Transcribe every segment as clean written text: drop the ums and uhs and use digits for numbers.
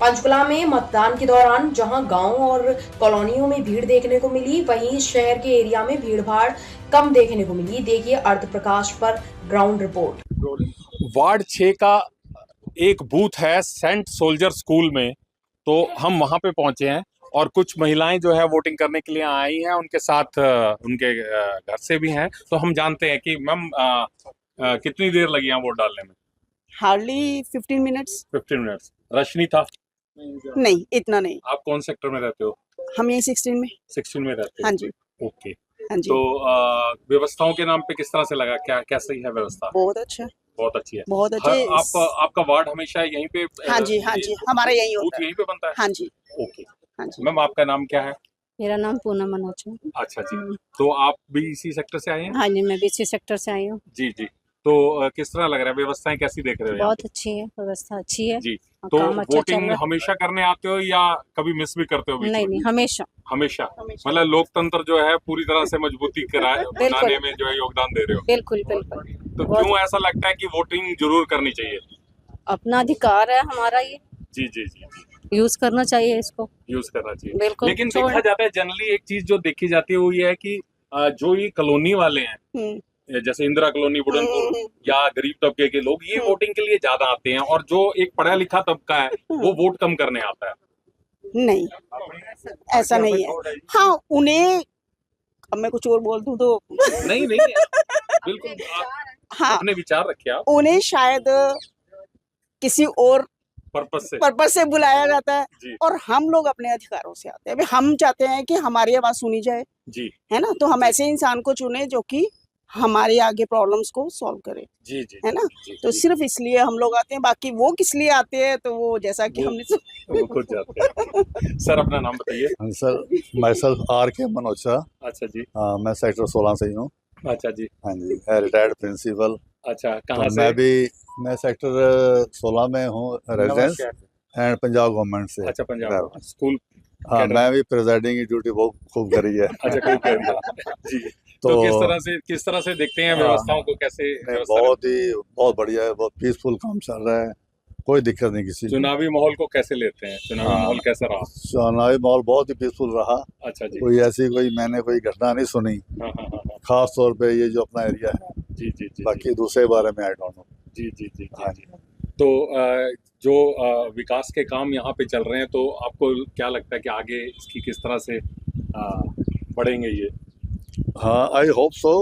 पंचकुला में मतदान के दौरान जहां गांव और कॉलोनियों में भीड़ देखने को मिली, वहीं शहर के एरिया में भीड़-भाड़ कम देखने को मिली। देखिए अर्थ प्रकाश पर ग्राउंड रिपोर्ट। वार्ड 6 का एक बूथ है सेंट सोल्जर स्कूल में, तो हम वहां पे पहुंचे हैं और कुछ महिलाएं जो है वोटिंग करने के लिए आई हैं, उनके साथ उनके घर से भी हैं। तो हम जानते हैं कि मैम कितनी देर लगी यहाँ वोट डालने में? Hardly 15 minutes. 15 मिनट्स। रश नहीं था? नहीं, इतना नहीं। आप कौन सेक्टर में रहते हो? हम यही 16 में। 16 में रहते हो? हाँ जी। ओके। हाँ जी। तो व्यवस्थाओं के नाम पे किस तरह से लगा, क्या क्या सही है व्यवस्था? बहुत अच्छा। बहुत अच्छी है। बहुत अच्छे। आपका वार्ड हमेशा यहीं पे? हाँ जी, हाँ जी, हमारा यही होता बूथ है। यहीं पे बनता है? हाँ जी। ओके। हाँ जी। मैम आपका नाम क्या है? मेरा नाम पूनम मनोज है। अच्छा जी। तो आप भी इसी सेक्टर से आए हैं? हाँ जी, मैं भी इसी सेक्टर से आई हूँ। जी जी। तो किस तरह लग रहा है, व्यवस्थाएं कैसी देख रहे हो? बहुत अच्छी है, व्यवस्था अच्छी है जी। और तो काम अच्छा चल वोटिंग रहा है। हमेशा करने आते हो या कभी मिस भी करते हो बीच नहीं में? नहीं, हमेशा। हमेशा। मतलब लोकतंत्र जो है पूरी तरह से मजबूती बनाने में जो है योगदान दे रहे हो? बिल्कुल बिल्कुल। तो क्यों ऐसा लगता है कि वोटिंग जरूर करनी चाहिए? अपना अधिकार है हमारा, ये जी जी जी जी। यूज करना चाहिए, इसको यूज करना चाहिए। बिल्कुल। लेकिन देखा जाता है जनरली एक चीज जो देखी जाती है वो ये है कि जो ये कॉलोनी वाले हैं, जैसे इंदिरा कॉलोनी, बुढ़नपुर या गरीब तबके के लोग, ये वोटिंग के लिए ज्यादा आते हैं, और जो एक पढ़ा लिखा तबका है वो वोट कम करने आता है। नहीं, ऐसा नहीं है। हाँ, उन्हें अब मैं कुछ और बोल दूं तो नहीं नहीं, बिल्कुल हाँ, अपने विचार रखिए आप। उन्हें शायद किसी और पर्पस से बुलाया जाता है, जी। और हम लोग अपने अधिकारों से आते हैं। अभी हम चाहते हैं कि हमारी आवाज सुनी जाए जी, है ना, तो हम ऐसे इंसान को चुने जो कि हमारे आगे प्रॉब्लम्स को सॉल्व करे। जी जी, है ना। जी, तो जी। सिर्फ इसलिए हम लोग आते हैं, बाकी वो किस लिए आते हैं तो वो जैसा कि हमने वो खुद जाते हैं। सर अपना नाम बताइए। सर माई सेल्फ आर के मनोज। अच्छा जी। मैं सेक्टर 16 से ही हूँ। अच्छा जी। हाँ जी, रिटायर्ड प्रिंसिपल। अच्छा, तो कहाँ से? मैं सेक्टर 16 में हूँ, रेजिडेंस एंड पंजाब गवर्नमेंट से। अच्छा, पंजाब स्कूल। हाँ, मैं भी प्रेजाइडिंग की ड्यूटी बहुत खूब करी है। अच्छा, खूब कर दिया। जी। तो किस तरह से देखते हैं व्यवस्थाओं को, कैसे? बहुत बढ़िया है, बहुत पीसफुल काम चल रहा है, कोई दिक्कत नहीं किसी को। चुनावी माहौल को कैसे लेते हैं? चुनावी माहौल कैसा रहा? चुनावी माहौल बहुत ही पीसफुल रहा। अच्छा जी। मैंने कोई घटना नहीं सुनी। हाँ हाँ हाँ हाँ। खास तौर पे ये जो अपना एरिया है। जी जी जी। बाकी दूसरे बारे में आई डोंट नो। जी जी जी हाँ जी। तो जो विकास के काम यहाँ पे चल रहे हैं, तो आपको क्या लगता है कि आगे इसकी किस तरह से बढ़ेंगे ये? हाँ, आई होप सो।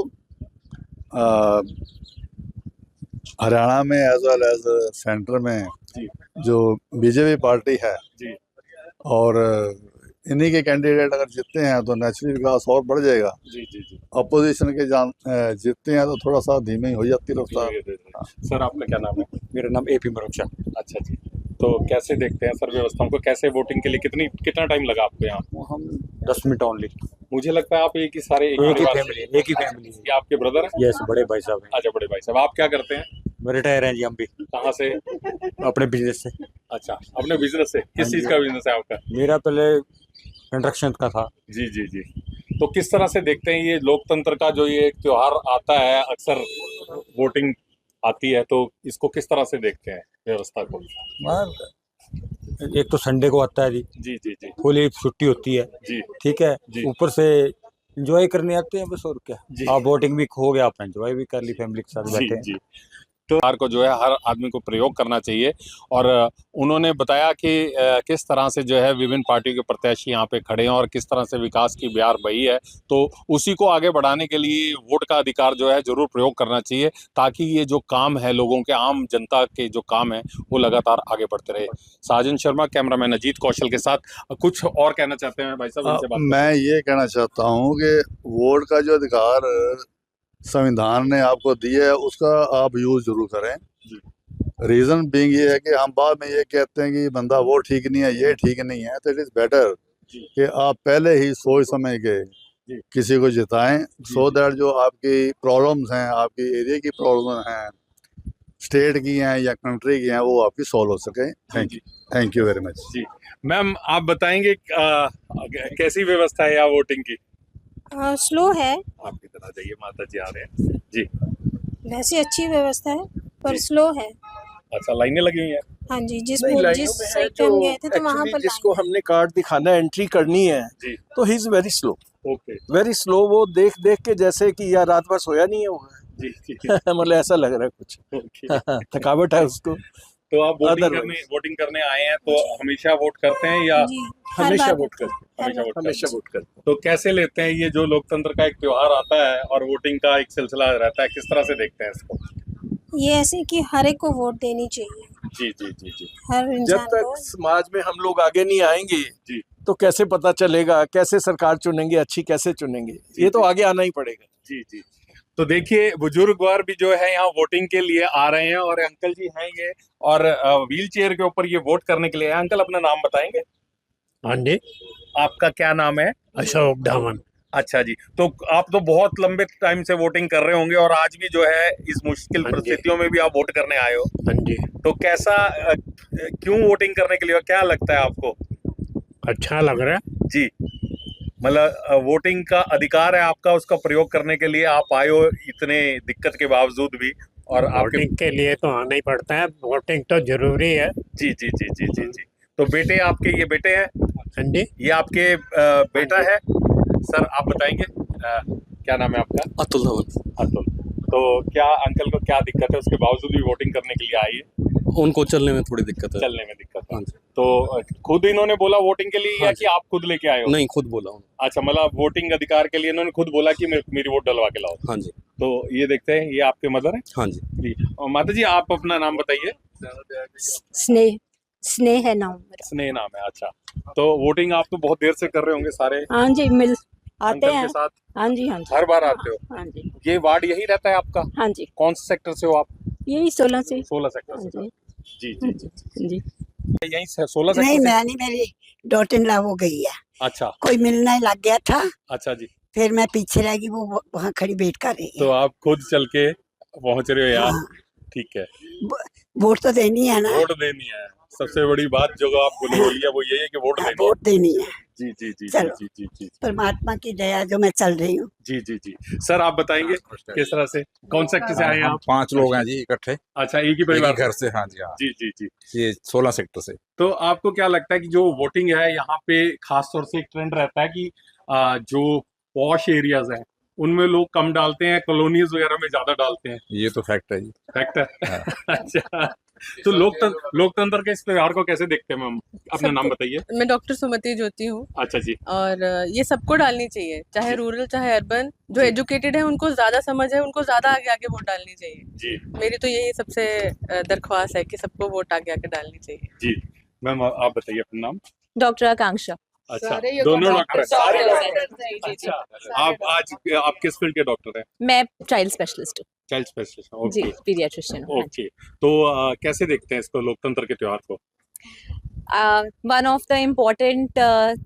हरियाणा में एज वेल एज सेंटर में जी जो बीजेपी पार्टी है, जी। और इन्हीं के कैंडिडेट अगर जीतते हैं तो नेचुरली विकास और बढ़ जाएगा। जी जी जी। अपोजिशन के जीतते हैं तो थोड़ा सा धीमे हो जाती रफ्तार। सर आपका क्या नाम है? मेरा नाम एपी मनोज। अच्छा जी। तो कैसे देखते हैं सर व्यवस्थाओं को, कैसे वोटिंग के लिए कितना टाइम लगा आपको यहाँ? हम 10 मिनट ओनली। मुझे लगता है आप एक ही एक ही फैमिली। ये आपके ब्रदर हैं? यस, बड़े भाई साहब हैं। अच्छा, बड़े भाई साहब। आप क्या करते हैं? रिटायर हैं जी हम भी। कहाँ से? अपने बिजनेस से। अच्छा, अपने बिजनेस से। किस चीज का बिजनेस है आपका? मेरा पहले कंस्ट्रक्शन का था। जी जी जी। तो किस तरह से देखते हैं ये लोकतंत्र का जो ये एक त्योहार आता है, अक्सर वोटिंग आती है, तो इसको किस तरह से देखते हैं व्यवस्था को? एक तो संडे को आता है जी। जी जी जी फुल छुट्टी होती है जी। ठीक है। जी। ऊपर से एंजॉय करने आते हैं बस, और क्या। जी। आप वोटिंग भी हो गया, आपने एंजॉय भी कर ली, फैमिली के साथ जी बैठे हैं। जी। तो त्योहार को जो है हर आदमी को प्रयोग करना चाहिए, और उन्होंने बताया कि किस तरह से जो है विभिन्न पार्टियों के प्रत्याशी यहाँ पे खड़े हैं और किस तरह से विकास की बयार बही है, तो उसी को आगे बढ़ाने के लिए वोट का अधिकार जो है जरूर प्रयोग करना चाहिए, ताकि ये जो काम है लोगों के, आम जनता के जो काम है वो लगातार आगे बढ़ते रहे। साजन शर्मा, कैमरामैन अजीत कौशल के साथ। कुछ और कहना चाहते हैं भाई साहब? इनसे बात मैं ये कहना चाहता हूँ कि वोट का जो अधिकार संविधान ने आपको दिया है उसका आप यूज जरूर करें। रीजन बीइंग ये है कि हम बाद में ये कहते हैं कि बंदा वो ठीक नहीं है, ये ठीक नहीं है, तो इट इज बेटर कि आप पहले ही सोच समझ के किसी को जिताएं, सो दैट जो आपकी प्रॉब्लम्स हैं, आपकी एरिया की प्रॉब्लम हैं, स्टेट की हैं या कंट्री की हैं, वो आपकी सॉल्व हो सके। Thank you very much ji. Ma'am आप बताएंगे कैसी व्यवस्था है यहाँ वोटिंग की? स्लो है। आपकी तरह जाइए, माता जी आ रहे हैं जी। वैसे अच्छी व्यवस्था है पर स्लो है। अच्छा, लाइनें लगी हुई हैं? हाँ जी, जिस नहीं, लाइनों जिस में है साइड पे जो हम गए थे तो वहाँ एक्चुअली पर जिसको हमने कार्ड दिखाना है, एंट्री करनी है, जी। तो he is very slow, okay very slow. वो देख देख के जैसे कि यार रात भर सोया नहीं है होगा। जी जी मतलब ऐसा लग रहा है कुछ। ओके थकावट है उसको। तो आप Otherwise- वोटिंग करने आए हैं तो हमेशा वोट करते हैं या जी, हर हमेशा बार वोट करते हैं, करते हर हमेशा बार। वोट हमेशा करते हैं? वोट करते तो कैसे लेते हैं ये जो लोकतंत्र का एक त्योहार आता है और वोटिंग का एक सिलसिला रहता है, किस तरह से देखते हैं इसको? ये ऐसे कि हर एक को वोट देनी चाहिए, जी जी जी जी हर जब इंसान तक को। समाज में हम लोग आगे नहीं आएंगे जी तो कैसे पता चलेगा कैसे सरकार चुनेंगे, अच्छी कैसे चुनेंगे? ये तो जी। आगे आना ही पड़ेगा। जी जी तो देखिए बुजुर्ग वर्ग भी जो है यहाँ वोटिंग के लिए आ रहे हैं और अंकल जी हैं ये और व्हील चेयर के ऊपर ये वोट करने के लिए आए। अंकल अपना नाम बताएंगे? हाँ जी, आपका क्या नाम है? अशोक धावन। अच्छा जी, तो आप तो बहुत लंबे टाइम से वोटिंग कर रहे होंगे और आज भी जो है इस मुश्किल हाँ जी। परिस्थितियों में भी आप वोट करने आए हो, हाँ जी, तो कैसा क्यों वोटिंग करने के लिए, क्या लगता है आपको? अच्छा लग रहा है। जी, मतलब वोटिंग का अधिकार है आपका, उसका प्रयोग करने के लिए आप आए हो इतने दिक्कत के बावजूद भी। और आपके वोटिंग के लिए तो आना ही पड़ता है, वोटिंग तो जरूरी है। जी जी जी जी जी जी तो बेटे आपके, ये बेटे हैं, हाँ जी, ये आपके बेटा है। सर आप बताएंगे क्या नाम है आपका? अतुल धवन। अतुल। तो क्या अंकल को क्या दिक्कत है, उसके बावजूद भी वोटिंग करने के लिए आई है? उनको चलने में थोड़ी दिक्कत है। चलने में दिक्कत है। हाँ जी। तो खुद इन्होंने बोला वोटिंग के लिए या हाँ कि आप खुद लेके आए हो? नहीं, खुद बोला हूँ। अच्छा, मतलब वोटिंग अधिकार के लिए इन्होंने खुद बोला कि मेरी वोट डलवा के लाओ। हाँ जी। तो ये देखते हैं, ये आपके मदर है? हाँ जी। जी। और माता जी आप अपना नाम बताइए। स्नेह, स्नेह है नाम मेरा। स्नेह नाम है। अच्छा, तो वोटिंग आप तो बहुत देर से कर रहे होंगे सारे हाँ जी, आते अंकल हैं। के साथ? हाँ जी, हाँ जी, हर बार आते हो? हाँ जी, ये वार्ड यही रहता है आपका? हाँ जी, कौन से सेक्टर से हो आप? यही 16 से। 16 सेक्टर हाँ से। जी, जी जी जी हाँ जी। यहीं से 16 नहीं, सेक्टर से? मैं नहीं, मेरी डॉटर इन लॉ हो गई है। अच्छा कोई मिलना ही लग गया था, अच्छा जी, फिर मैं पीछे रह गई, वो वहाँ खड़ी वेट कर रही तो है। आप खुद चल के पहुंच रहे हो यहाँ? हाँ, ठीक है, वोट तो देनी है ना। वोट देनी है। सबसे बड़ी बात जो आप बोली है वो यही है कि वोट देनी है। वोट देनी है। जी जी जी जी चलो। जी जी जी परमात्मा की दया जो मैं चल रही हूँ। जी जी जी सर आप बताएंगे किस तरह से, कौन सेक्टर से आए हैं हम आप? 5 लोग हैं जी इकट्ठे, अच्छा, एक ही एक ही परिवार घर से। हाँ जी, हाँ जी जी जी ये 16 सेक्टर से। तो आपको क्या लगता है कि जो वोटिंग है यहाँ पे खास तौर से एक ट्रेंड रहता है कि जो पॉश एरियाज हैं उनमें लोग कम डालते हैं, कॉलोनीज वगैरह में ज्यादा डालते हैं? ये तो फैक्ट है जी। फैक्ट है। हाँ। अच्छा, तो लोकतंत्र के इस त्योहार को कैसे देखते हैं मैम? अपना नाम बताइए। मैं डॉक्टर सुमति ज्योति हूँ अच्छा जी। और ये सबको डालनी चाहिए, चाहे रूरल चाहे अर्बन। जो एजुकेटेड है उनको ज्यादा समझ है, उनको ज्यादा आगे आगे वोट डालनी चाहिए जी मेरी तो यही सबसे दरख्वास्त है कि सबको वोट आगे आगे डालनी चाहिए जी मैम आप बताइए अपना नाम। डॉक्टर आकांक्षा। अच्छा, दोनों डॉक्टर हैं? सारे डॉक्टर। अच्छा, आप आज आप किस फील्ड के डॉक्टर हैं? मैं चाइल्ड स्पेशलिस्ट हूँ। Child specialist. जी, ओके पीडियाट्रिशियन हूँ। ओके, तो कैसे देखते हैं इसको, लोकतंत्र के त्योहार को? One of the important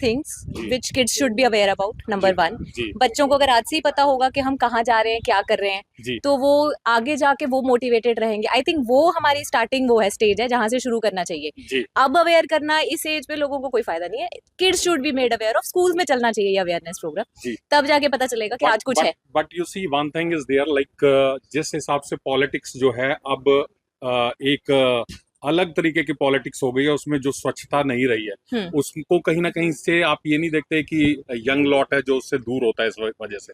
things जी। Which kids should be aware about, number 1। जी बच्चों को अगर आज से ही पता होगा कि हम कहाँ जा रहे हैं, क्या कर रहे हैं, जी तो वो आगे जाके वो मोटिवेटेड रहेंगे। आई थिंक वो हमारी स्टार्टिंग वो है, स्टेज है जहाँ से शुरू करना चाहिए। जी अब अवेयर करना इस एज पे लोगों को कोई फायदा नहीं है। Kids should be made aware of, schools में चलना चाहिए ये अवेयरनेस प्रोग्राम, जी तब जाके पता चलेगा कि आज कुछ है। But you see one thing is there, like जिस हिसाब से पॉलिटिक्स जो है अब एक अलग तरीके की पॉलिटिक्स हो गई है, उसमें जो स्वच्छता नहीं रही है उसको कहीं ना कहीं से आप ये नहीं देखते कि यंग लॉट है जो उससे दूर होता है इस वजह से?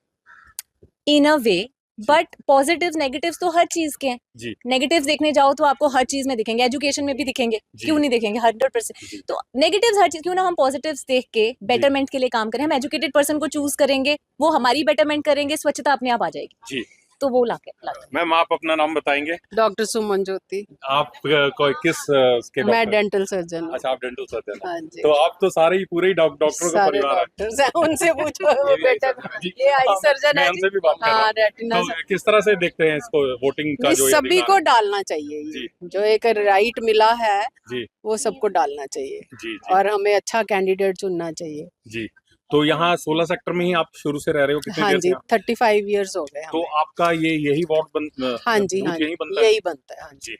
इन अ वे, बट पॉजिटिव्स नेगेटिव्स तो हर चीज के हैं। जी नेगेटिव्स देखने जाओ तो आपको हर चीज में दिखेंगे, एजुकेशन में भी दिखेंगे, जी। क्यों नहीं दिखेंगे? 100%। तो नेगेटिव्स हर चीज, क्यों ना हम पॉजिटिव्स देख के बेटरमेंट के लिए काम करें। हम एजुकेटेड पर्सन को चूज करेंगे, वो हमारी बेटरमेंट करेंगे, स्वच्छता अपने आप आ जाएगी। जी तो वो लाके मैम आप अपना नाम बताएंगे? डॉक्टर सुमन ज्योति। आप कोई किस के मैं डॉक्टर? डेंटल सर्जन हूँ। अच्छा, आप डेंटल सर्जन हैं। हाँ जी, तो आप तो सारे ही पूरे ही डॉक्टरों का सारे परिवार है। डॉक्टर्स हैं, उनसे पूछो ये भी बेटर। जी। ये आई हाँ, सर्जन मैं है उनसे जी। भी बात कर रहा हाँ, हूँ। रेटिना तो किस तरह से देखते हैं इसको, वोटिंग का जो ये सभी अधिकार को है? डालना चाहिए जी। ये जो एक राइट मिला है जी वो सबको डालना चाहिए जी जी और हमें अच्छा कैंडिडेट चुनना चाहिए। जी। तो यहाँ 16 सेक्टर में ही आप शुरू से रह रहे हो, कितनी हाँ देर से जी, यहाँ? 35 इयर्स हो गए तो हमें। आपका यही वार्ड हाँ जी, बूथ हाँ जी, यही बनता है? यही बनता है। हाँ जी। जी।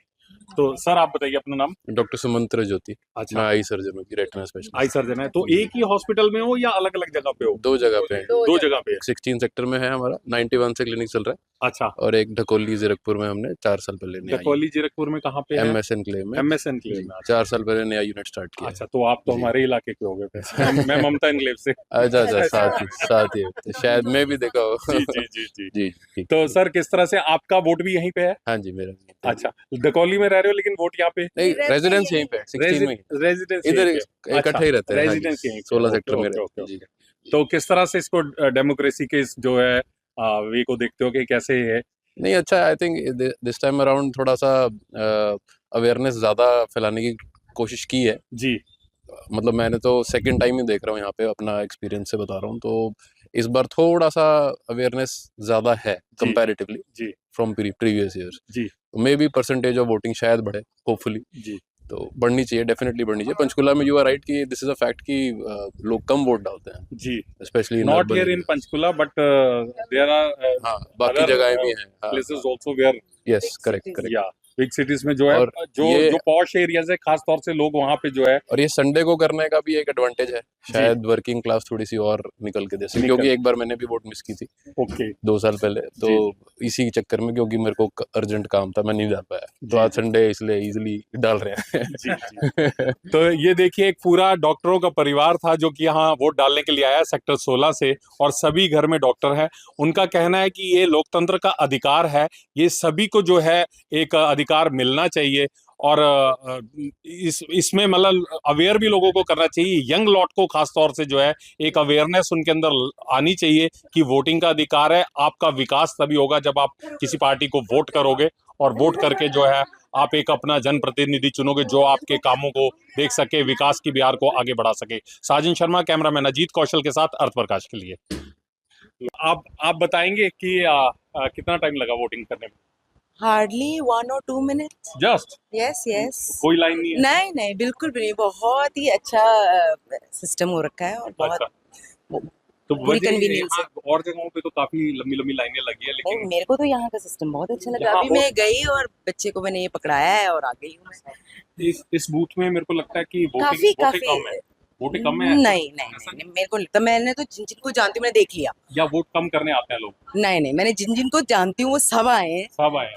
तो सर आप बताइए अपना नाम। डॉक्टर सुमंत्र ज्योति। अच्छा, मैं आई सर्जन हूँ, रेटिना स्पेशलिस्ट। आई सर्जन है, तो एक ही हॉस्पिटल में हो या अलग अलग जगह पे हो? दो जगह पे है। दो जगह पे है। 16 सेक्टर में है हमारा, 91 से क्लिनिक चल रहा है। अच्छा, और एक ढकोली जीरकपुर में हमने 4 साल पहले नया ढकोली जीरकपुर में कहाँ पे है? MSN क्लेम में। MSN क्लेम जी, में। 4 साल पहले नया यूनिट स्टार्ट किया। अच्छा, तो आप तो जी। हमारे इलाके के हो गए फिर। मैं ममता एनक्लेव से। अच्छा अच्छा, साथ ही होते। शायद मैं भी देखा हो। जी जी जी जी। जी जी। तो सर किस तरह से आपका वोट भी यहीं पे है? हाँ जी, मेरा अच्छा, ढकोली में रह रहे हो लेकिन वोट यहाँ पे? नहीं, रेजिडेंस यहीं पे 16 में ही। रेजिडेंस इधर इकट्ठे ही रहते हैं। रेजिडेंस यहीं पे। 16 सेक्टर में ओके, ओके, रहते हैं। जी। तो किस तरह से इसको डेमोक्रेसी के जो है वे को देखते हो कि कैसे है? नहीं, अच्छा, I think this time around थोड़ा सा अवेयरनेस ज़्यादा फैलाने की कोशिश की है जी। मतलब मैंने तो सेकंड टाइम ही देख रहा हूँ यहाँ पे, अपना एक्सपीरियंस से बता रहा हूँ। तो इस बार थोड़ा सा अवेयरनेस ज़्यादा है कंपैरेटिवली जी फ्रॉम प्रीवियस ईयर्स। जी। May be percentage of voting शायद बढ़े, होपफुली। जी। तो बढ़नी चाहिए, डेफिनेटली बढ़नी चाहिए। पंचकुला में यू आर राइट कि दिस इज अ फैक्ट कि लोग कम वोट डालते हैं जी, specially not here in Panchkula but there are हाँ, बाकी जगह भी हैं। Places also where yes, correct. या बिग सिटीज में जो है और जो पॉश एरियाज है खास तौर से लोग वहाँ पे जो है। और ये संडे को करने का भी एक एडवांटेज है, शायद वर्किंग क्लास थोड़ी सी और निकल के दे सके, क्योंकि एक बार मैंने भी वोट मिस की थी। ओके। 2 साल पहले, तो इसी चक्कर में, क्योंकि मेरे को अर्जेंट काम था, मैं नहीं जा पाया। तो आज संडे इसलिए इजीली डाल रहे हैं। जी, जी। तो ये देखिए एक पूरा डॉक्टरों का परिवार था जो कि यहाँ वोट डालने के लिए आया सेक्टर 16 से, और सभी घर में डॉक्टर हैं। उनका कहना है कि ये लोकतंत्र का अधिकार है, ये सभी को जो है एक अधिकार मिलना चाहिए, और इसमें मतलब अवेयर भी लोगों को करना चाहिए। यंग लॉट को खास तौर से जो है एक अवेयरनेस उनके अंदर आनी चाहिए कि वोटिंग का अधिकार है। आपका विकास तभी होगा जब आप किसी पार्टी को वोट करोगे, और वोट करके जो है आप एक अपना जनप्रतिनिधि चुनोगे जो आपके कामों को देख सके, विकास की बिहार को आगे बढ़ा सके। साजिन शर्मा, कैमरामैन अजीत कौशल के साथ, अर्थ प्रकाश के लिए। आप बताएंगे कि कितना टाइम लगा वोटिंग करने में? Hardly 1 or 2 minutes. Just? Yes. कोई लाइन नहीं है? नहीं, बिल्कुल भी नहीं। बहुत ही अच्छा सिस्टम हो रखा है और बहुत अच्छा। तो पूरी convenience है। और जगहों पे तो काफी लंबी लंबी लाइनें लगी है, नहीं, लेकिन मेरे को तो यहाँ का सिस्टम बहुत अच्छा लगा। यहाँ अभी मैं गई और बच्चे को मैंने ये पकड़ाया है और आ गई हूँ मैं। इस बूथ में मेरे को लगता है कि काफी वोटिंग कम है। नहीं, मेरे को लगता, मैंने तो जिनको जानती हूँ मैंने देख लिया। या वोट कम करने आते हैं लोग? नहीं, मैंने जिनको जानती हूँ वो सब आए हैं।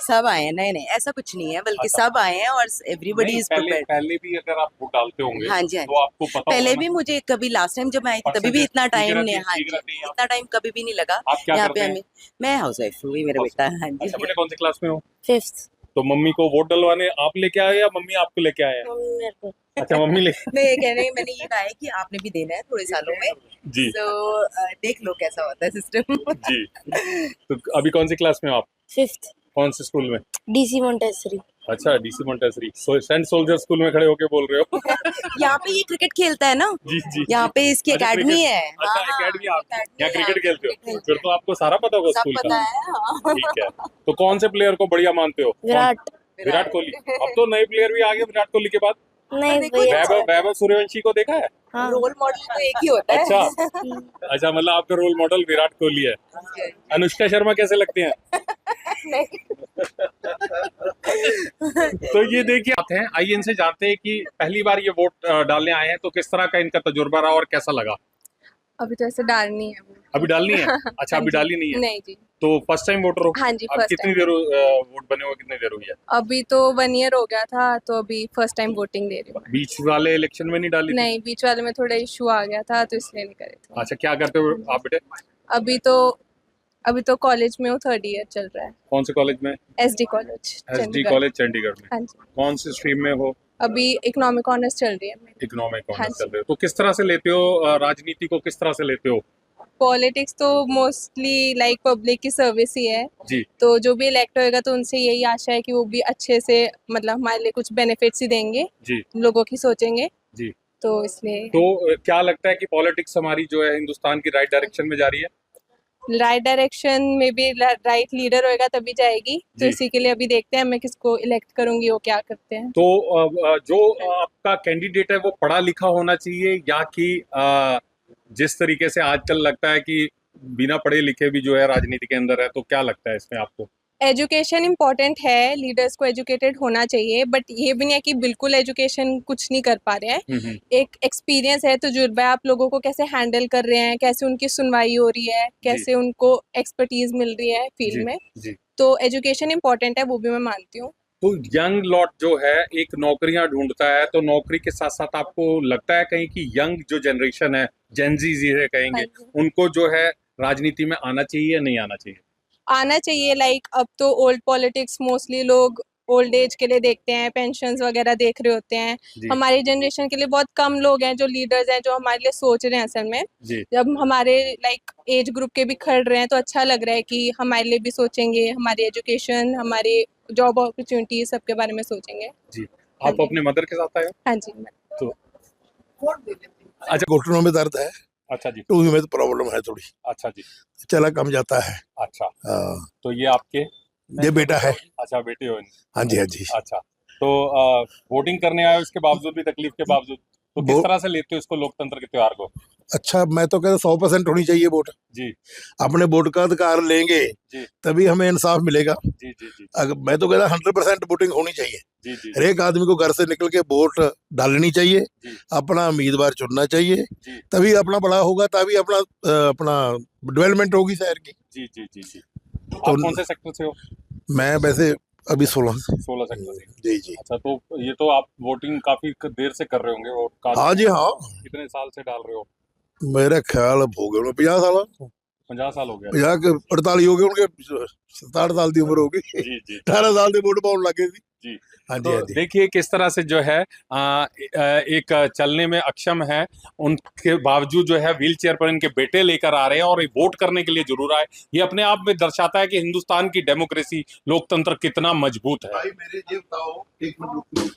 सब आए हैं। नहीं, ऐसा कुछ नहीं है, बल्कि सब आए हैं और एवरीबडी इज प्रिपेयर्ड। पहले भी अगर आप वोट डालते होंगे हाँ जी, तो आपको पता पहले भी मुझे कभी लास्ट टाइम जब मैं आई थी तभी भी इतना टाइम नहीं, हाँ जी, इतना टाइम कभी भी नहीं लगा यहाँ पे हमें। मैं हाउस वाइफ हूँ, मेरा बेटा। हाँ जी। बेटे कौन सी क्लास में हो? 5th। तो मम्मी को वोट डलवाने आप लेके आए या मम्मी आपको लेके आए? अच्छा, मम्मी ले। मैं ये कह रही हूँ, मैंने ये कहा है कि आपने भी देना है थोड़े सालों में। जी। तो देख लो कैसा होता है सिस्टम। जी। तो अभी कौन सी क्लास में हो आप? 5th। कौन से स्कूल में? DC Montessori. अच्छा, DC Montessori. Saint soldier school में खड़े होके बोल रहे हो? यहाँ पे ये क्रिकेट खेलता है ना। जी। यहाँ पे इसकी एकेडमी है। अच्छा, एकेडमी यहाँ क्रिकेट खेलते हो? फिर तो आपको सारा पता होगा स्कूल का। पता है। ठीक है। तो कौन से प्लेयर को बढ़िया मानते हो? विराट कोहली। अब तो नए प्लेयर भी आ गए विराट कोहली के बाद। नहीं, वैभव सूर्यवंशी को देखा है? हाँ। रोल मॉडल तो एक ही होता है। अच्छा, मतलब आपका रोल मॉडल विराट कोहली है। अनुष्का शर्मा कैसे लगती हैं? तो ये देखिए आते हैं, आइए इनसे जानते हैं कि पहली बार ये वोट डालने आए हैं तो किस तरह का इनका तजुर्बा रहा और कैसा लगा? अभी तो ऐसे डालनी है वो। अभी डालनी है? अच्छा, अभी डाली नहीं है? नहीं जी। तो फर्स्ट टाइम वोटर हो? हाँ जी, अब फर्स्ट कितनी टाइम। देर वोट बने हुए कितनी देर हुई है? अभी तो 1 year हो गया था, तो अभी फर्स्ट टाइम वोटिंग दे रही हूँ। बीच वाले इलेक्शन में नहीं डाली थी? नहीं, बीच वाले में थोड़ा इशू आ गया था तो इसलिए नहीं करे थे। अच्छा, क्या करते हो आप बेटे? अभी तो कॉलेज में हूँ, 3rd year चल रहा है। कौन से कॉलेज में? SD college. SD college Chandigarh में। हाँ जी। कौन सी स्ट्रीम में हो? अभी इकोनॉमिक ऑनर्स चल रही है मेरी। इकोनॉमिक हाँ ऑनर्स चल रहे हो। तो किस तरह से लेते हो राजनीति को, किस तरह से लेते हो? पॉलिटिक्स तो मोस्टली लाइक पब्लिक की सर्विस ही है जी। तो जो भी इलेक्ट होएगा तो उनसे यही आशा है कि वो भी अच्छे से मतलब हमारे लिए कुछ बेनिफिट्स ही देंगे जी। लोगों की सोचेंगे जी। तो इसलिए तो क्या लगता है कि पॉलिटिक्स हमारी जो है हिंदुस्तान की राइट डायरेक्शन में जा रही है? राइट डायरेक्शन में भी राइट लीडर होएगा तभी जाएगी तो जी। इसी के लिए अभी देखते हैं मैं किसको इलेक्ट करूंगी वो क्या करते हैं। तो जो आपका कैंडिडेट है वो पढ़ा लिखा होना चाहिए या कि जिस तरीके से आजकल लगता है कि बिना पढ़े लिखे भी जो है राजनीति के अंदर है, तो क्या लगता है इसमें आपको? एजुकेशन इम्पोर्टेंट है, लीडर्स को एजुकेटेड होना चाहिए, बट ये भी नहीं है कि बिल्कुल एजुकेशन कुछ नहीं कर पा रहे हैं। एक एक्सपीरियंस है, तजुर्बा है, आप लोगों को कैसे हैंडल कर रहे हैं, कैसे उनकी सुनवाई हो रही है, कैसे उनको एक्सपर्टीज मिल रही है फील्ड में। तो एजुकेशन इम्पोर्टेंट है, वो भी मैं मानती हूँ। तो यंग लॉट जो है एक नौकरियां ढूंढता है, तो नौकरी के साथ साथ आपको लगता है कहीं कि यंग जो जनरेशन है, जेनजी जिसे कहेंगे, उनको जो है राजनीति में आना चाहिए या नहीं आना चाहिए? आना चाहिए। लाइक अब तो ओल्ड पॉलिटिक्स मोस्टली लोग ओल्ड एज के लिए देखते हैं, पेंशन्स वगैरह देख रहे होते हैं। हमारी जनरेशन के लिए बहुत कम लोग हैं जो लीडर्स हैं, जो हमारे लिए सोच रहे हैं असल में। जब हमारे लाइक एज ग्रुप के भी खड़ रहे हैं तो अच्छा लग रहा है कि हमारे लिए भी सोचेंगे, हमारी एजुकेशन, हमारी जॉब अपॉर्चुनिटी सबके बारे में सोचेंगे। जी, आप अपने मदर के साथ आए हो? हाँ जी। तो अच्छा, घुटनों में दर्द है, अच्छा जी, टूही में तो प्रॉब्लम है थोड़ी, अच्छा जी, चला कम जाता है। अच्छा, हाँ, तो ये आपके? ये बेटा है। अच्छा, बेटे हो? हाँ जी, हाँ जी। अच्छा, तो वोटिंग करने आए हो, इसके बावजूद भी, तकलीफ के बावजूद, तो किस तरह से लेते हो इसको, लोकतंत्र के त्योहार को? अच्छा, मैं तो कहता 100% होनी चाहिए वोट। जी, अपने वोट का अधिकार लेंगे जी, तभी हमें इंसाफ मिलेगा। जी, जी, जी, अगर मैं तो कहता 100% वोटिंग होनी चाहिए। जी, जी, हर एक आदमी को घर से निकल के वोट डालनी चाहिए, जी, अपना उम्मीदवार चुनना चाहिए, जी, तभी अपना बड़ा होगा, तभी अपना डेवलपमेंट होगी शहर की। जी, जी, जी, जी। तो आप कौन से सेक्टर से हो? मैं वैसे अभी 16 16 सेक्टर से। जी जी। अच्छा, तो ये तो आप वोटिंग काफी देर से कर रहे होंगे, वोट का हाँ जी, हाँ, कितने साल से डाल रहे हो? मेरा ख्याल अब हो गए 50 साल। 50 साल हो गया। 50 के 48 हो गए, उनके 67 साल की उम्र होगी। जी, जी, 18 साल से वोट पाउन लगे थी। जी। हाँ जी, तो हाँ जी। देखिए किस तरह से जो है एक चलने में अक्षम है, उनके बावजूद जो है व्हील चेयर पर इनके बेटे लेकर आ रहे हैं और वोट करने के लिए जरूर आए। ये अपने आप में दर्शाता है कि हिंदुस्तान की डेमोक्रेसी, लोकतंत्र कितना मजबूत है। भाई मेरे ये बताओ, एक मिनट रुको।